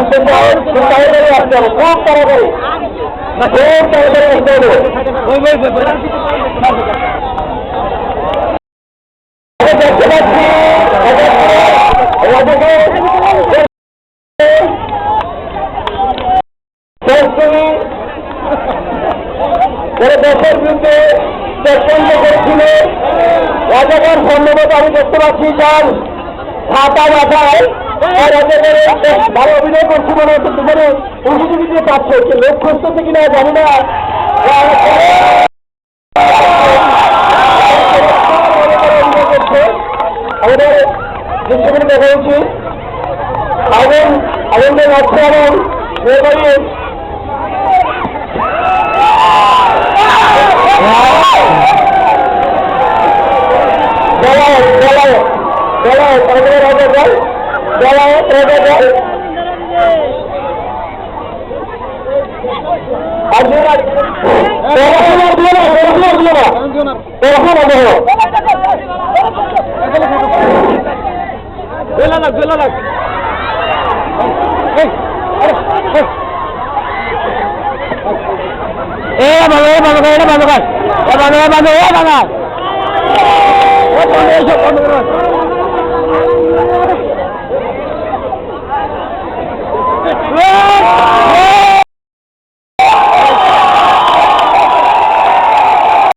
খুব তাড়াতাড়ি আসতে হবে, খুব তাড়াতাড়ি, খুব তাড়াতাড়ি আসতে হবে। দেখতে পাচ্ছি দেশের বিরুদ্ধে চক্রান্ত করছিল রাজাকার সম্ভবত আমি দেখতে পাচ্ছি যার হাতা মাথায় ভালো অভিনয় করছে মনে হচ্ছে, মানে প্রতিযোগিতা পাচ্ছে লোক খুঁজতেছে কিনা জানি না। আমাদের দৃশ্যগুলি দেখা উচিত আনন্দের লক্ষ্য এবং মেয়েবাড়ির বাবা